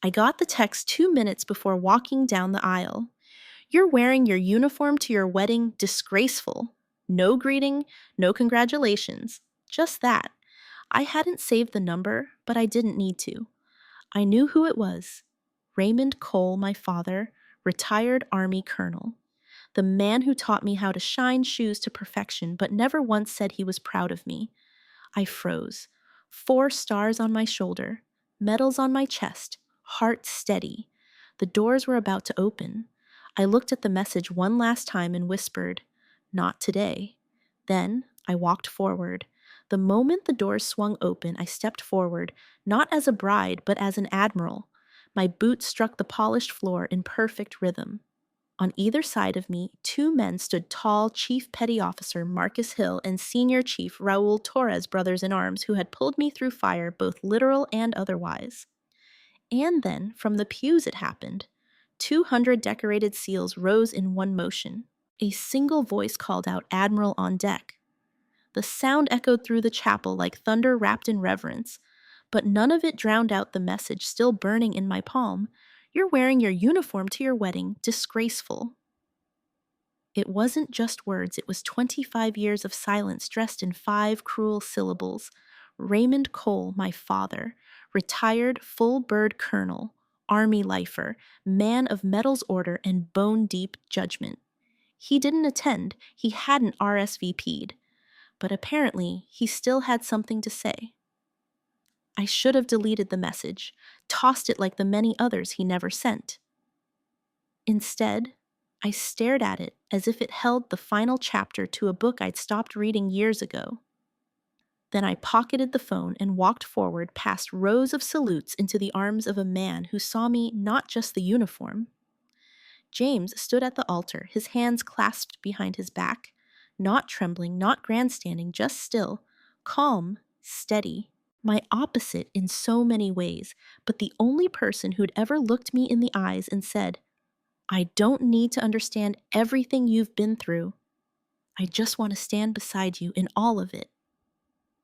I got the text 2 minutes before walking down the aisle. You're wearing your uniform to your wedding, disgraceful. No greeting, no congratulations. Just that. I hadn't saved the number, but I didn't need to. I knew who it was. Raymond Cole, my father, retired Army colonel. The man who taught me how to shine shoes to perfection, but never once said he was proud of me. I froze. 4 stars on my shoulder, medals on my chest, heart steady. The doors were about to open. I looked at the message one last time and whispered, "Not today." Then I walked forward. The moment the doors swung open, I stepped forward, not as a bride, but as an admiral. My boots struck the polished floor in perfect rhythm. On either side of me, 2 men stood tall Chief Petty Officer Marcus Hill and Senior Chief Raul Torres, brothers-in-arms, who had pulled me through fire, both literal and otherwise. And then, from the pews it happened. 200 decorated seals rose in one motion. A single voice called out, "Admiral on deck." The sound echoed through the chapel like thunder wrapped in reverence, but none of it drowned out the message still burning in my palm. You're wearing your uniform to your wedding, disgraceful. It wasn't just words, it was 25 years of silence dressed in 5 cruel syllables. Raymond Cole, my father, retired full-bird colonel, Army lifer, man of medals order and bone-deep judgment. He didn't attend, he hadn't RSVP'd, but apparently he still had something to say. I should have deleted the message, tossed it like the many others he never sent. Instead, I stared at it as if it held the final chapter to a book I'd stopped reading years ago. Then I pocketed the phone and walked forward past rows of salutes into the arms of a man who saw me not just the uniform. James stood at the altar, his hands clasped behind his back, not trembling, not grandstanding, just still, calm, steady. My opposite in so many ways, but the only person who'd ever looked me in the eyes and said, "I don't need to understand everything you've been through. I just want to stand beside you in all of it."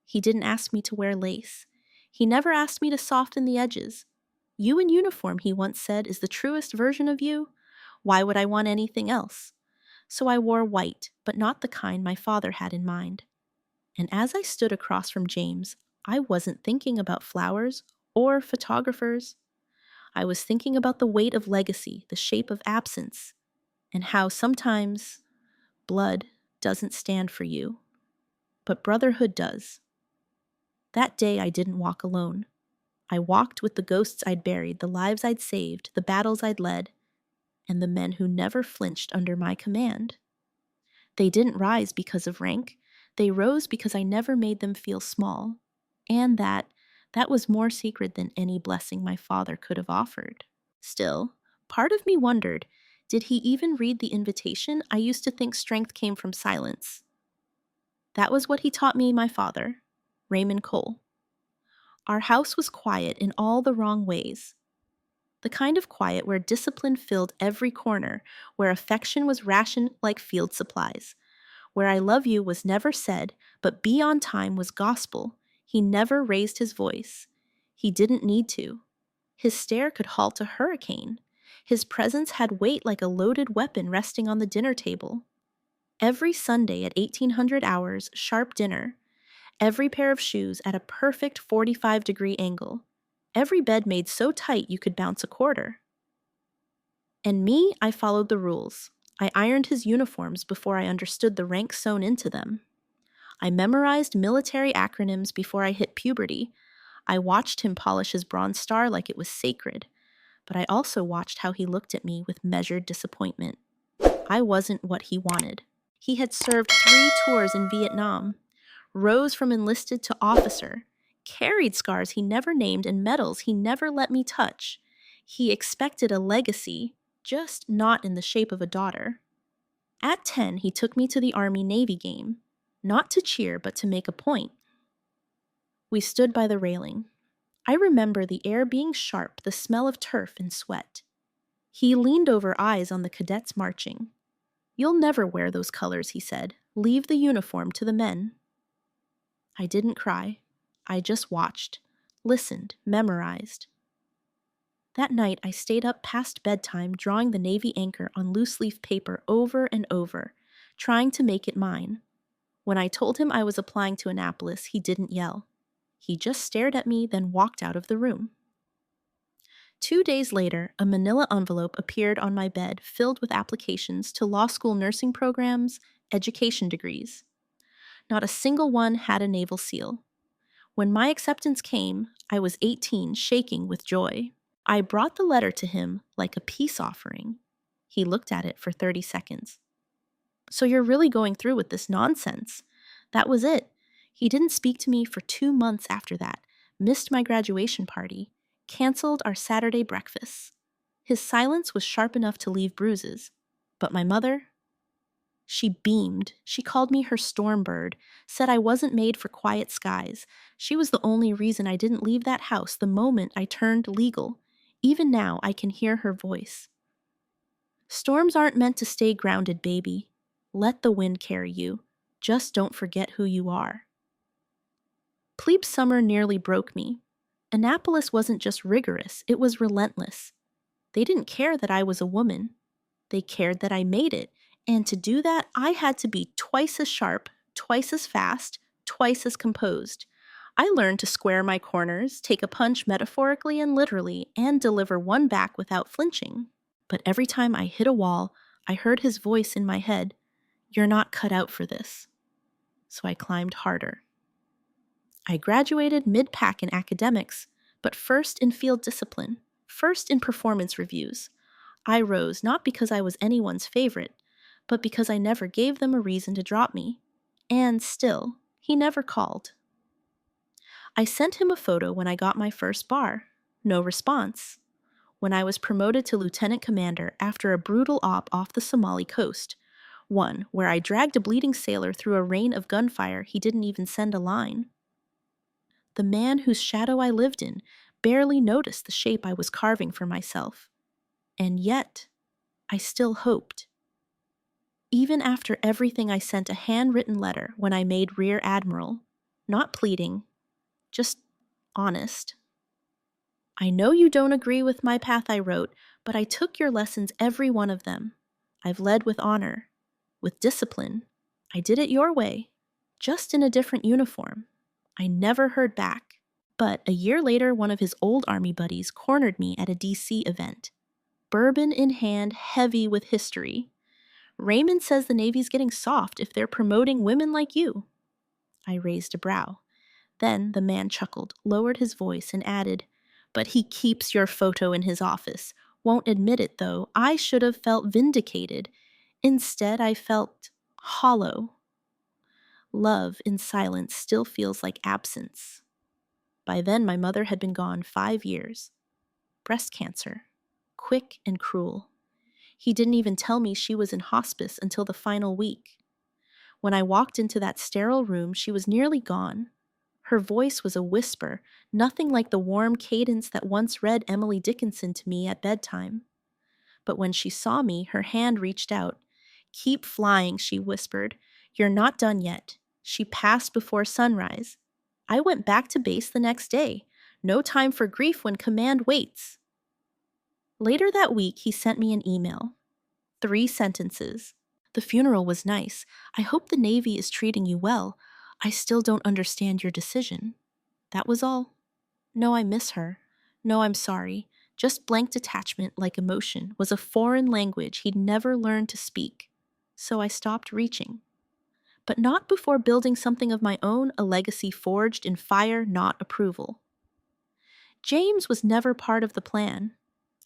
He didn't ask me to wear lace. He never asked me to soften the edges. "You in uniform," he once said, "is the truest version of you. Why would I want anything else?" So I wore white, but not the kind my father had in mind. And as I stood across from James, I wasn't thinking about flowers or photographers. I was thinking about the weight of legacy, the shape of absence, and how sometimes blood doesn't stand for you, but brotherhood does. That day I didn't walk alone. I walked with the ghosts I'd buried, the lives I'd saved, the battles I'd led, and the men who never flinched under my command. They didn't rise because of rank. They rose because I never made them feel small, and that was more secret than any blessing my father could have offered. Still, part of me wondered, did he even read the invitation? I used to think strength came from silence. That was what he taught me, my father, Raymond Cole. Our house was quiet in all the wrong ways. The kind of quiet where discipline filled every corner, where affection was rationed like field supplies, where "I love you" was never said, but "be on time" was gospel. He never raised his voice. He didn't need to. His stare could halt a hurricane. His presence had weight like a loaded weapon resting on the dinner table. Every Sunday at 1800 hours, sharp dinner. Every pair of shoes at a perfect 45-degree angle. Every bed made so tight you could bounce a quarter. And me, I followed the rules. I ironed his uniforms before I understood the rank sewn into them. I memorized military acronyms before I hit puberty. I watched him polish his bronze star like it was sacred. But I also watched how he looked at me with measured disappointment. I wasn't what he wanted. He had served 3 tours in Vietnam, rose from enlisted to officer, carried scars he never named and medals he never let me touch. He expected a legacy, just not in the shape of a daughter. At 10, he took me to the Army-Navy game, not to cheer but to make a point. We stood by the railing. I remember the air being sharp, the smell of turf and sweat. He leaned over, eyes on the cadets marching. "You'll never wear those colors," he said. "Leave the uniform to the men." I didn't cry. I just watched, listened, memorized. That night, I stayed up past bedtime drawing the Navy anchor on loose-leaf paper over and over, trying to make it mine. When I told him I was applying to Annapolis, he didn't yell. He just stared at me, then walked out of the room. 2 days later, a manila envelope appeared on my bed filled with applications to law school nursing programs, education degrees. Not a single one had a naval seal. When my acceptance came, I was 18, shaking with joy. I brought the letter to him like a peace offering. He looked at it for 30 seconds. So you're really going through with this nonsense? That was it. He didn't speak to me for 2 months after that, missed my graduation party, canceled our Saturday breakfasts. His silence was sharp enough to leave bruises. But my mother? She beamed. She called me her storm bird, said I wasn't made for quiet skies. She was the only reason I didn't leave that house the moment I turned legal. Even now, I can hear her voice. Storms aren't meant to stay grounded, baby. Let the wind carry you. Just don't forget who you are. Plebe summer nearly broke me. Annapolis wasn't just rigorous, it was relentless. They didn't care that I was a woman. They cared that I made it, and to do that, I had to be twice as sharp, twice as fast, twice as composed. I learned to square my corners, take a punch metaphorically and literally, and deliver one back without flinching. But every time I hit a wall, I heard his voice in my head, "You're not cut out for this." So I climbed harder. I graduated mid-pack in academics, but first in field discipline, first in performance reviews. I rose not because I was anyone's favorite, but because I never gave them a reason to drop me. And still, he never called. I sent him a photo when I got my first bar. No response. When I was promoted to lieutenant commander after a brutal op off the Somali coast, one where I dragged a bleeding sailor through a rain of gunfire, he didn't even send a line. The man whose shadow I lived in barely noticed the shape I was carving for myself. And yet, I still hoped. Even after everything, I sent a handwritten letter when I made Rear Admiral, not pleading, just honest. I know you don't agree with my path, I wrote, but I took your lessons, every one of them. I've led with honor, with discipline. I did it your way, just in a different uniform. I never heard back. But a year later, one of his old Army buddies cornered me at a DC event. Bourbon in hand, heavy with history. "Raymond says the Navy's getting soft if they're promoting women like you." I raised a brow. Then the man chuckled, lowered his voice, and added, "But he keeps your photo in his office. Won't admit it, though. I should have felt vindicated. Instead, I felt hollow. Love in silence still feels like absence." By then, my mother had been gone 5 years. Breast cancer. Quick and cruel. He didn't even tell me she was in hospice until the final week. When I walked into that sterile room, she was nearly gone. Her voice was a whisper, nothing like the warm cadence that once read Emily Dickinson to me at bedtime. But when she saw me, her hand reached out. "Keep flying," she whispered. "You're not done yet." She passed before sunrise. I went back to base the next day. No time for grief when command waits. Later that week, he sent me an email. 3 sentences. "The funeral was nice. I hope the Navy is treating you well. I still don't understand your decision." That was all. No, I miss her. No, I'm sorry. Just blank detachment, like emotion, was a foreign language he'd never learned to speak. So I stopped reaching. But not before building something of my own, a legacy forged in fire, not approval. James was never part of the plan.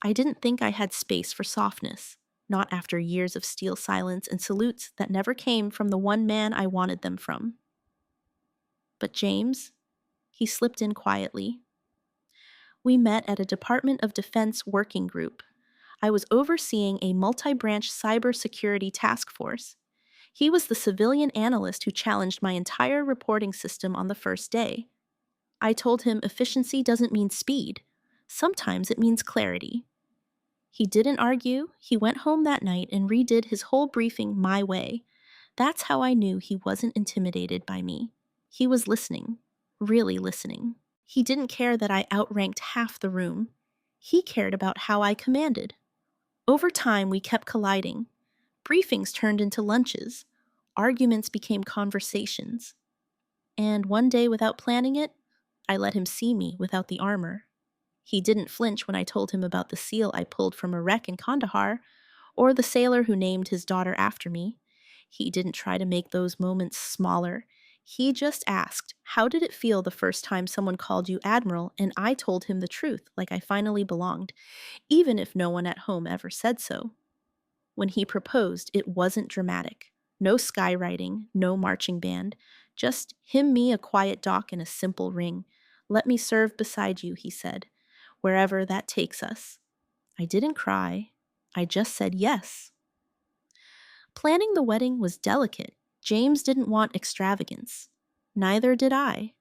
I didn't think I had space for softness, not after years of steel silence and salutes that never came from the one man I wanted them from. But James, he slipped in quietly. We met at a Department of Defense working group. I was overseeing a multi-branch cybersecurity task force. He was the civilian analyst who challenged my entire reporting system on the first day. I told him efficiency doesn't mean speed. Sometimes it means clarity. He didn't argue. He went home that night and redid his whole briefing my way. That's how I knew he wasn't intimidated by me. He was listening, really listening. He didn't care that I outranked half the room. He cared about how I commanded. Over time, we kept colliding. Briefings turned into lunches. Arguments became conversations. And one day, without planning it, I let him see me without the armor. He didn't flinch when I told him about the seal I pulled from a wreck in Kandahar, or the sailor who named his daughter after me. He didn't try to make those moments smaller. He just asked, how did it feel the first time someone called you Admiral, and I told him the truth, like I finally belonged, even if no one at home ever said so. When he proposed, it wasn't dramatic. No skywriting, no marching band. Just him, me, a quiet dock, and a simple ring. Let me serve beside you, he said, wherever that takes us. I didn't cry. I just said yes. Planning the wedding was delicate. James didn't want extravagance. Neither did I.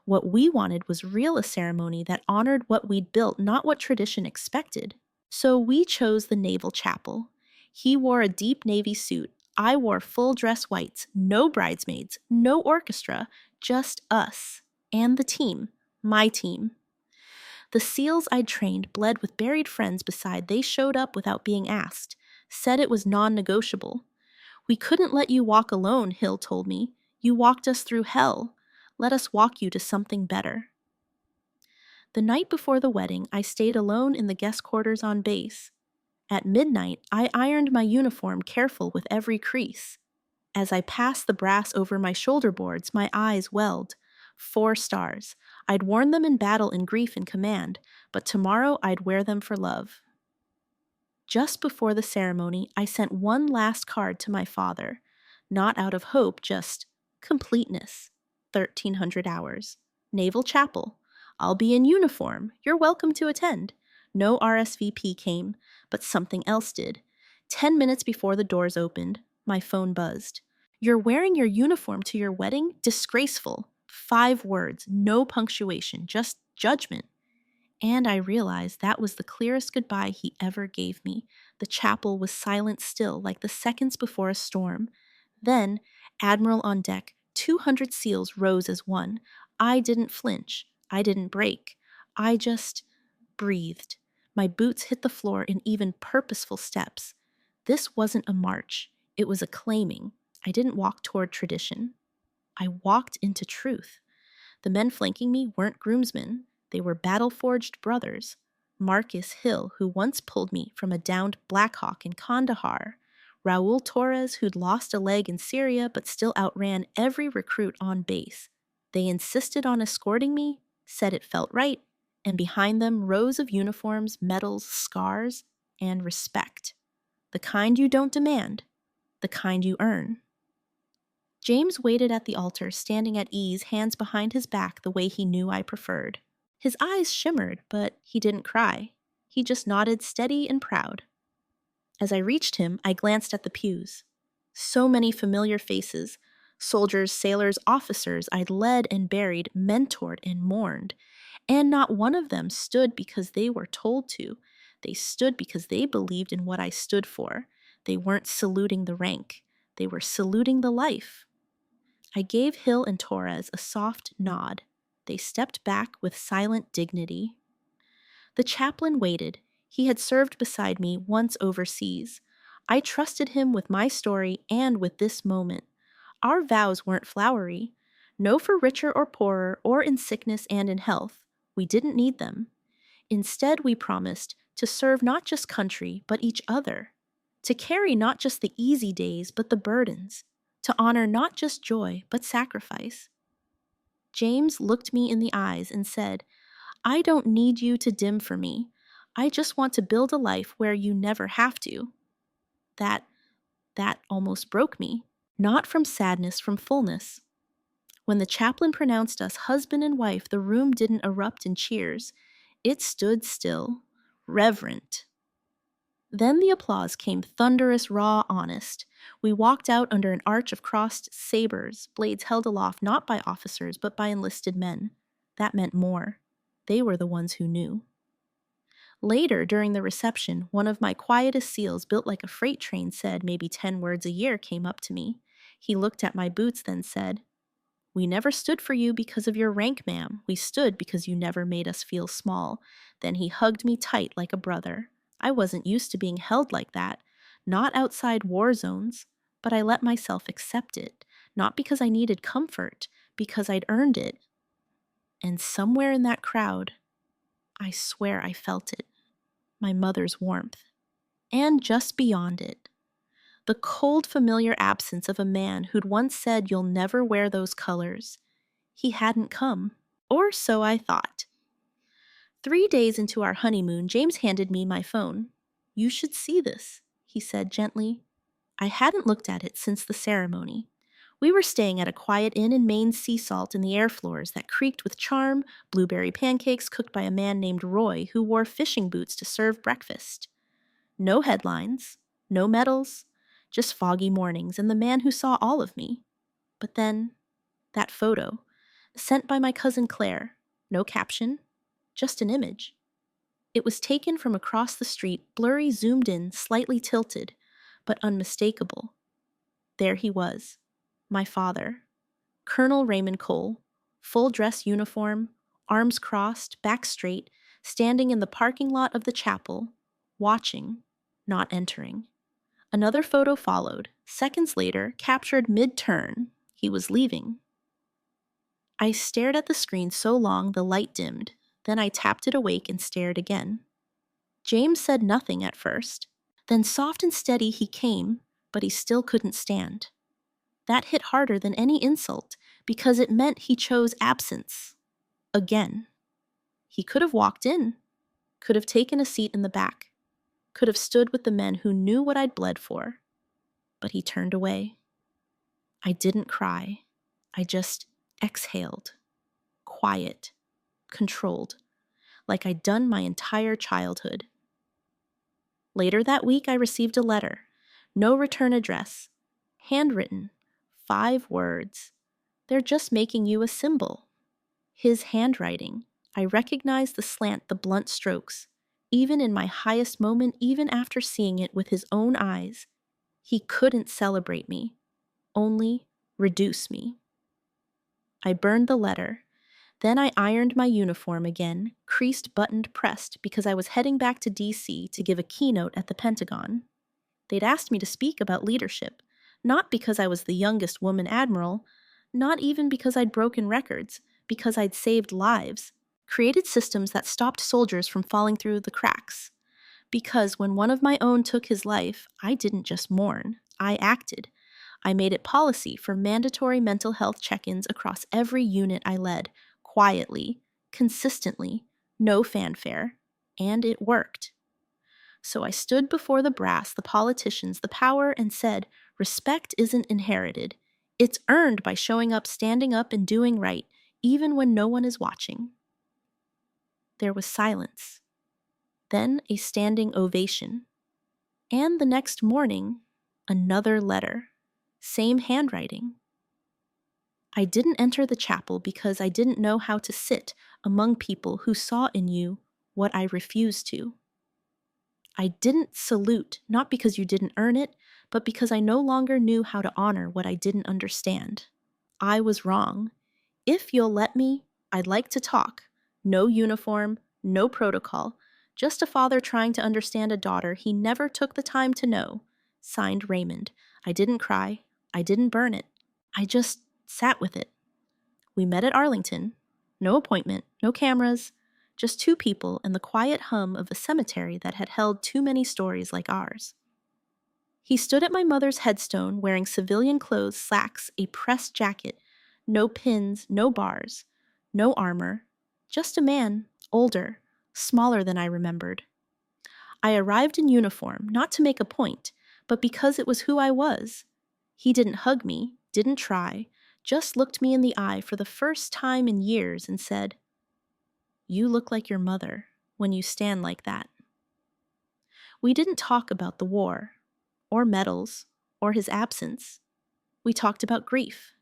What we wanted was a ceremony that honored what we'd built, not what tradition expected. So we chose the naval chapel. He wore a deep navy suit. I wore full dress whites, no bridesmaids, no orchestra, just us. And the team, my team. The SEALs I'd trained bled with buried friends beside. They showed up without being asked, said it was non-negotiable. We couldn't let you walk alone, Hill told me. You walked us through hell. Let us walk you to something better. The night before the wedding, I stayed alone in the guest quarters on base. At midnight, I ironed my uniform, careful with every crease. As I passed the brass over my shoulder boards, my eyes welled. 4 stars. I'd worn them in battle, in grief, and command, but tomorrow I'd wear them for love. Just before the ceremony, I sent one last card to my father. Not out of hope, just completeness. 1,300 hours. Naval Chapel. I'll be in uniform. You're welcome to attend. No RSVP came, but something else did. 10 minutes before the doors opened, my phone buzzed. You're wearing your uniform to your wedding? Disgraceful. 5 words, no punctuation, just judgment. And I realized that was the clearest goodbye he ever gave me. The chapel was silent still, like the seconds before a storm. Then, Admiral on deck, 200 SEALs rose as one. I didn't flinch. I didn't break. I just breathed. My boots hit the floor in even purposeful steps. This wasn't a march. It was a claiming. I didn't walk toward tradition. I walked into truth. The men flanking me weren't groomsmen. They were battle-forged brothers. Marcus Hill, who once pulled me from a downed Black Hawk in Kandahar. Raul Torres, who'd lost a leg in Syria but still outran every recruit on base. They insisted on escorting me, said it felt right, and behind them rows of uniforms, medals, scars, and respect. The kind you don't demand, the kind you earn. James waited at the altar, standing at ease, hands behind his back the way he knew I preferred. His eyes shimmered, but he didn't cry. He just nodded steady and proud. As I reached him, I glanced at the pews. So many familiar faces. Soldiers, sailors, officers I'd led and buried, mentored and mourned. And not one of them stood because they were told to. They stood because they believed in what I stood for. They weren't saluting the rank. They were saluting the life. I gave Hill and Torres a soft nod. They stepped back with silent dignity. The chaplain waited. He had served beside me once overseas. I trusted him with my story and with this moment. Our vows weren't flowery. No for richer or poorer, or in sickness and in health. We didn't need them. Instead, we promised to serve not just country, but each other. To carry not just the easy days, but the burdens. To honor not just joy, but sacrifice. James looked me in the eyes and said, I don't need you to dim for me. I just want to build a life where you never have to. That almost broke me. Not from sadness, from fullness. When the chaplain pronounced us husband and wife, the room didn't erupt in cheers. It stood still, reverent. Then the applause came, thunderous, raw, honest. We walked out under an arch of crossed sabers, blades held aloft not by officers but by enlisted men. That meant more. They were the ones who knew. Later, during the reception, one of my quietest SEALs, built like a freight train, said maybe 10 words a year, came up to me. He looked at my boots, then said, We never stood for you because of your rank, ma'am. We stood because you never made us feel small. Then he hugged me tight like a brother. I wasn't used to being held like that. Not outside war zones, but I let myself accept it. Not because I needed comfort, because I'd earned it. And somewhere in that crowd, I swear I felt it. My mother's warmth. And just beyond it, the cold, familiar absence of a man who'd once said, "You'll never wear those colors." He hadn't come. Or so I thought. 3 days into our honeymoon, James handed me my phone. "You should see this," he said gently. I hadn't looked at it since the ceremony. We were staying at a quiet inn in Maine, sea salt in the air floors that creaked with charm, blueberry pancakes cooked by a man named Roy who wore fishing boots to serve breakfast. No headlines, no medals, just foggy mornings and the man who saw all of me. But then, that photo, sent by my cousin Claire, no caption, just an image. It was taken from across the street, blurry, zoomed in, slightly tilted, but unmistakable. There he was, my father, Colonel Raymond Cole, full dress uniform, arms crossed, back straight, standing in the parking lot of the chapel, watching, not entering. Another photo followed, seconds later, captured mid-turn. He was leaving. I stared at the screen so long the light dimmed, then I tapped it awake and stared again. James said nothing at first. Then soft and steady he came, but he still couldn't stand. That hit harder than any insult, because it meant he chose absence. Again. He could have walked in, could have taken a seat in the back, could have stood with the men who knew what I'd bled for. But he turned away. I didn't cry. I just exhaled. Quiet. Controlled. Like I'd done my entire childhood. Later that week, I received a letter. No return address. Handwritten. 5 words. "They're just making you a symbol." His handwriting. I recognized the slant, the blunt strokes. Even in my highest moment, even after seeing it with his own eyes, he couldn't celebrate me, only reduce me. I burned the letter. Then I ironed my uniform again, creased, buttoned, pressed, because I was heading back to D.C. to give a keynote at the Pentagon. They'd asked me to speak about leadership, not because I was the youngest woman admiral, not even because I'd broken records, because I'd saved lives, created systems that stopped soldiers from falling through the cracks. Because when one of my own took his life, I didn't just mourn, I acted. I made it policy for mandatory mental health check-ins across every unit I led, quietly, consistently, no fanfare, and it worked. So I stood before the brass, the politicians, the power, and said, respect isn't inherited. It's earned by showing up, standing up, and doing right, even when no one is watching. There was silence. Then a standing ovation. And the next morning, another letter. Same handwriting. I didn't enter the chapel because I didn't know how to sit among people who saw in you what I refused to. I didn't salute, not because you didn't earn it, but because I no longer knew how to honor what I didn't understand. I was wrong. If you'll let me, I'd like to talk. No uniform, no protocol, just a father trying to understand a daughter he never took the time to know. Signed, Raymond. I didn't cry. I didn't burn it. I just sat with it. We met at Arlington. No appointment, no cameras, just 2 people and the quiet hum of a cemetery that had held too many stories like ours. He stood at my mother's headstone wearing civilian clothes, slacks, a pressed jacket, no pins, no bars, no armor, just a man, older, smaller than I remembered. I arrived in uniform, not to make a point, but because it was who I was. He didn't hug me, didn't try, just looked me in the eye for the first time in years and said, "You look like your mother when you stand like that." We didn't talk about the war, or medals, or his absence. We talked about grief,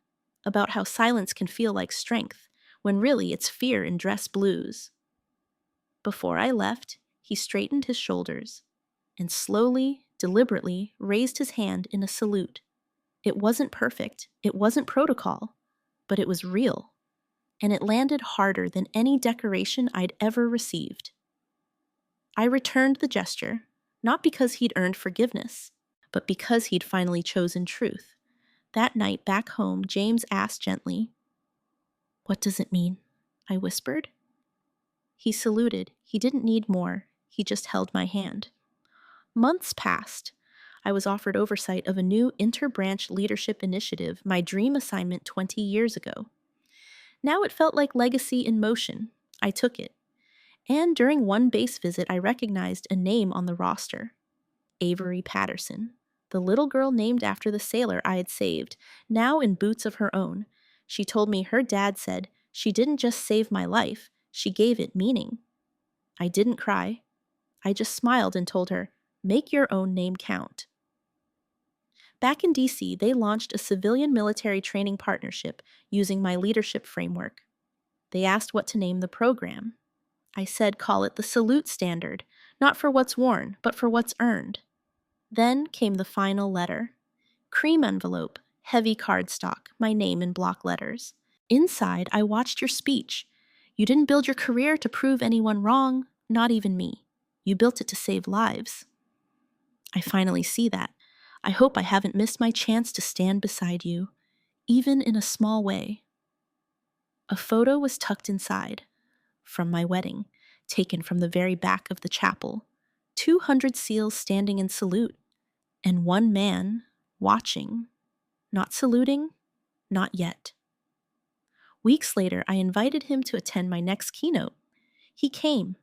about how silence can feel like strength, when really it's fear in dress blues. Before I left, he straightened his shoulders, and slowly, deliberately raised his hand in a salute. It wasn't perfect, it wasn't protocol, but it was real, and it landed harder than any decoration I'd ever received. I returned the gesture, not because he'd earned forgiveness, but because he'd finally chosen truth. That night back home, James asked gently, "What does it mean?" I whispered. He saluted. He didn't need more. He just held my hand. Months passed. I was offered oversight of a new interbranch leadership initiative, my dream assignment 20 years ago. Now it felt like legacy in motion. I took it. And during one base visit, I recognized a name on the roster. Avery Patterson, the little girl named after the sailor I had saved, now in boots of her own. She told me her dad said, "She didn't just save my life, she gave it meaning." I didn't cry. I just smiled and told her, "Make your own name count." Back in DC, they launched a civilian-military training partnership using my leadership framework. They asked what to name the program. I said call it the Salute Standard, not for what's worn, but for what's earned. Then came the final letter. Cream envelope, heavy cardstock, my name in block letters. Inside, I watched your speech. You didn't build your career to prove anyone wrong, not even me. You built it to save lives. I finally see that. I hope I haven't missed my chance to stand beside you, even in a small way. A photo was tucked inside, from my wedding, taken from the very back of the chapel. 200 SEALs standing in salute, and one man watching, not saluting, not yet. Weeks later, I invited him to attend my next keynote. He came,